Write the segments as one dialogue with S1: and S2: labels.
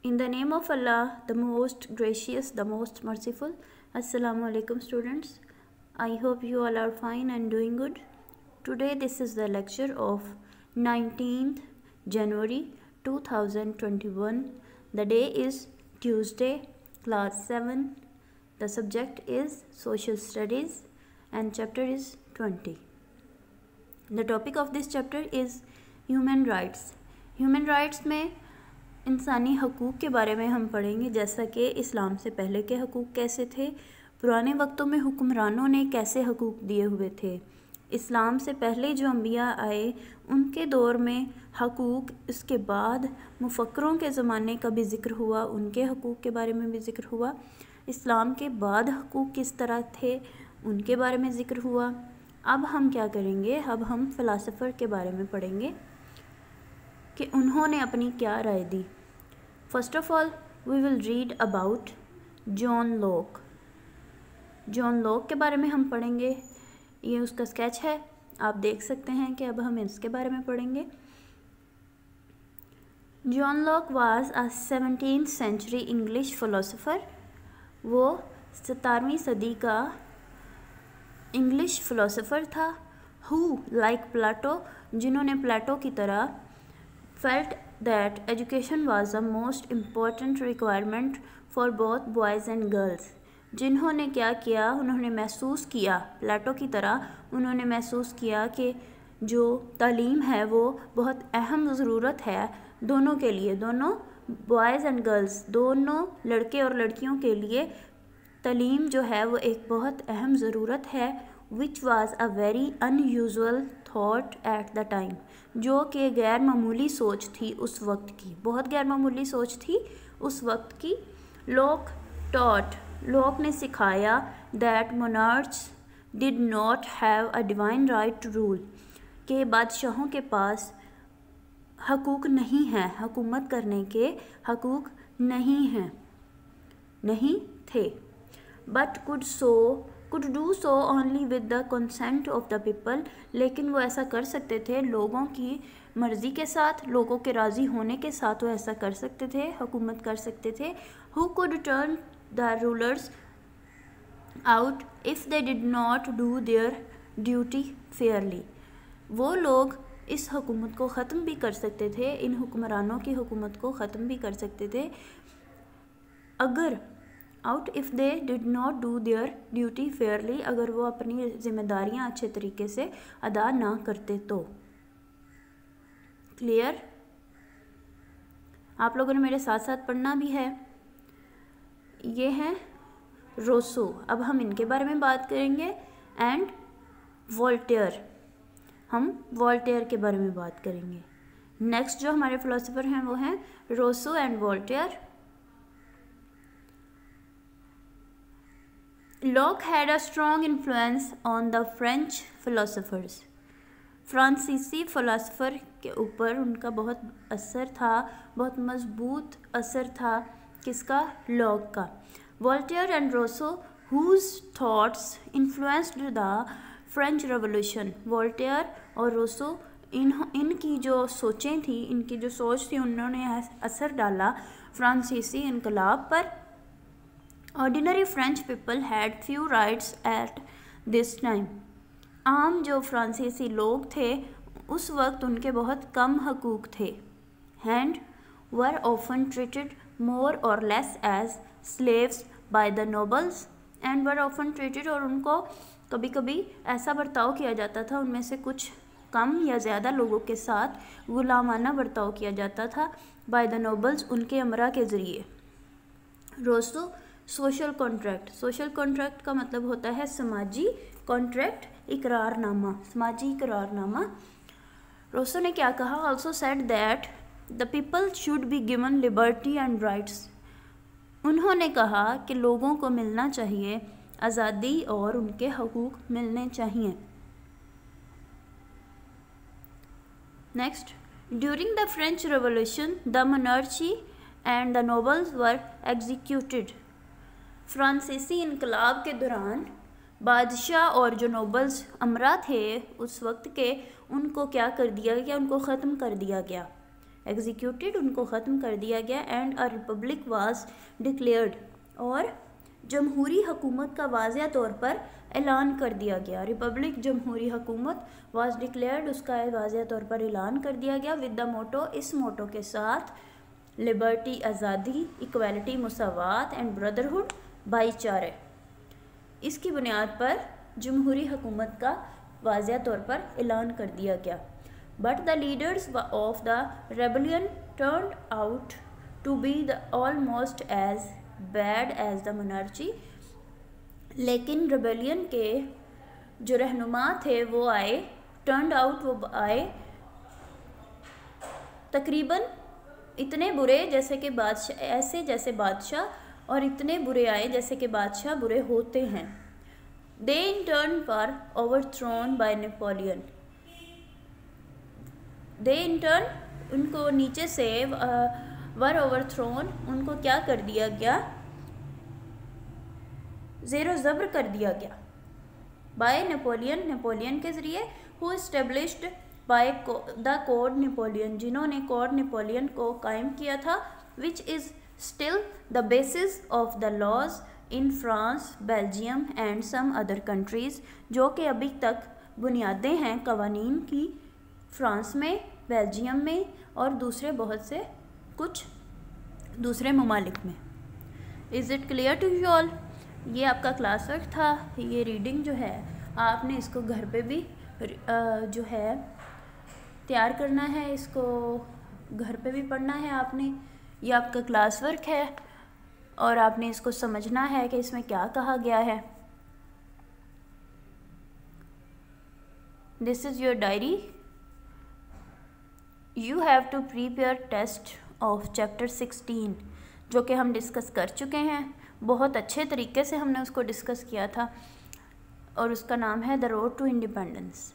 S1: In the name of Allah, the most gracious, the most merciful. Assalamu alaikum students. I hope you all are fine and doing good. Today this is the lecture of 19th January 2021. The day is Tuesday, class 7. The subject is social studies and chapter is 20. The topic of this chapter is human rights. Human rights में इंसानी हकूक़ के बारे में हम पढ़ेंगे, जैसा कि इस्लाम से पहले के हकूक़ कैसे थे, पुराने वक्तों में हुक्मरानों ने कैसे हकूक़ दिए हुए थे, इस्लाम से पहले जो अंबिया आए उनके दौर में हकूक़, इसके बाद मुफक्करों के ज़माने का भी ज़िक्र हुआ, उनके हकूक़ के बारे में भी ज़िक्र हुआ, इस्लाम के बाद हकूक़ किस तरह थे उनके बारे में ज़िक्र हुआ। अब हम क्या करेंगे, अब हम फ़िलासफ़र के बारे में पढ़ेंगे कि उन्होंने अपनी क्या राय दी। First of all we will read about John Locke. John Locke के बारे में हम पढ़ेंगे, ये उसका स्केच है, आप देख सकते हैं कि अब हम इसके बारे में पढ़ेंगे। John Locke was a 17th century English philosopher. वो 17वीं सदी का इंग्लिश फ़िलासफ़र था। हु लाइक प्लेटो, जिन्होंने प्लेटो की तरह felt that education was the most important requirement for both boys and girls। जिन्होंने क्या किया, उन्होंने महसूस किया, प्लेटो की तरह उन्होंने महसूस किया कि जो तालीम है वो बहुत अहम ज़रूरत है दोनों के लिए, दोनों बॉयज़ एंड गर्ल्स, दोनों लड़के और लड़कियों के लिए तालीम जो है वो एक बहुत अहम ज़रूरत है। Which was a very unusual thought at the time, जो कि गैर मामूली सोच थी उस वक्त की, बहुत गैर मामूली सोच थी उस वक्त की। लॉक टॉट, लॉक ने सिखाया that monarchs did not have a divine right to rule, कि बादशाहों के पास हकूक़ नहीं हैं, हुकूमत करने के हकूक़ नहीं हैं, नहीं थे। But could do so only with the consent of the people, लेकिन वो ऐसा कर सकते थे लोगों की मर्ज़ी के साथ, लोगों के राज़ी होने के साथ वो ऐसा कर सकते थे, हुकूमत कर सकते थे। Who could turn the rulers out if they did not do their duty Fairlie, वो लोग इस हुकूमत को ख़त्म भी कर सकते थे, इन हुक्मरानों की हुकूमत को ख़त्म भी कर सकते थे अगर out if they did not do their duty Fairlie, अगर वो अपनी ज़िम्मेदारियाँ अच्छे तरीके से अदा ना करते तो। क्लियर? आप लोगों ने मेरे साथ साथ पढ़ना भी है। ये हैं रोसो, अब हम इनके बारे में बात करेंगे, एंड वोल्टेयर, हम वोल्टेयर के बारे में बात करेंगे। नेक्स्ट जो हमारे फ़िलासफ़र हैं वो हैं Rousseau and Voltaire. Locke had a strong influence on the French philosophers, फ्रांसीसी फ़िलासफ़र के ऊपर उनका बहुत असर था, बहुत मज़बूत असर था, किसका? लॉक का। Voltaire and Rousseau whose thoughts influenced the French revolution, Voltaire और रोसो इनकी जो सोचें थी, इनकी जो सोच थी, उन्होंने असर डाला फ्रांसीसी इनकलाब पर। Ordinary French people had few rights at this time, आम जो फ्रांसीसी लोग थे उस वक्त उनके बहुत कम हकूक़ थे। And were often treated more or less as slaves by the nobles, and were often treated, और उनको कभी कभी ऐसा बर्ताव किया जाता था, उनमें से कुछ कम या ज़्यादा लोगों के साथ गुलामाना बर्ताव किया जाता था बाय द नोबल्स, उनके अमरा के ज़रिए। Rousseau social contract, social contract का मतलब होता है समाजी कॉन्ट्रैक्ट, इकरारनामा, समाजी इकरारनामा। रोसो ने क्या कहा? Also said that the people should be given liberty and rights, उन्होंने कहा कि लोगों को मिलना चाहिए आज़ादी और उनके हकूक़ मिलने चाहिए। Next, during the French revolution the monarchy and the nobles were executed, फ्रांसीसी इनकलाब के दौरान बादशाह और जो नोबल्स अमरा थे उस वक्त के, उनको क्या कर दिया गया? उनको ख़त्म कर दिया गया। एग्जीक्यूटेड, उनको ख़त्म कर दिया गया, and a republic was declared, और जमहूरी हुकूमत का वाज़िया तौर पर ऐलान कर दिया गया। रिपब्लिक, जमहूरी हुकूमत, वाज डिक्लेयर्ड, उसका वाज़िया तौर पर ऐलान कर दिया गया, विद द मोटो, इस मोटो के साथ, लिबर्टी आज़ादी, इक्वालिटी मुसावात, एंड ब्रदरहुड भाईचारे। इसकी बुनियाद पर जमहूरी हुकूमत का वाज़िया तौर पर ऐलान कर दिया गया। But the leaders of the rebellion turned out to be the almost as bad as the monarchy, लेकिन रेबेलियन के जो रहनुमा थे वो आए, टर्न्ड आउट, वो आए तकरीबन इतने बुरे जैसे कि बादशाह, ऐसे जैसे बादशाह, और इतने बुरे आए जैसे कि बादशाह बुरे होते हैं। They in turn were overthrown by Napoleon, they in turn, उनको नीचे से वर ओवरथ्रोन, उनको क्या कर दिया गया, ज़ेरो ज़ब्र कर दिया गया, बाय नेपोलियन, नेपोलियन के ज़रिए, who established by the code Napoleon, जिन्होंने कोड नेपोलियन को कायम किया था, which is still the basis of the laws in France, Belgium and some other countries, जो कि अभी तक बुनियादें हैं कवानीन की फ्रांस में, बेल्जियम में और दूसरे बहुत से कुछ दूसरे ममालिक में। Is it clear to you all? ये आपका क्लास वर्क था। ये रीडिंग जो है आपने इसको घर पे भी जो है तैयार करना है, इसको घर पे भी पढ़ना है आपने। ये आपका क्लास वर्क है और आपने इसको समझना है कि इसमें क्या कहा गया है। This is your diary. You have to prepare test of chapter 16, जो कि हम डिस्कस कर चुके हैं। बहुत अच्छे तरीके से हमने उसको डिस्कस किया था और उसका नाम है the road to independence.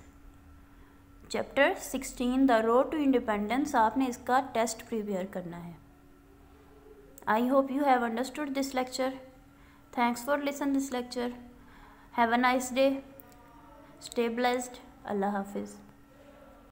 S1: Chapter 16 the road to independence, आपने इसका टेस्ट प्रिपेयर करना है। I hope you have understood this lecture. Thanks for listening this lecture. Have a nice day. Stay blessed. Allah Hafiz.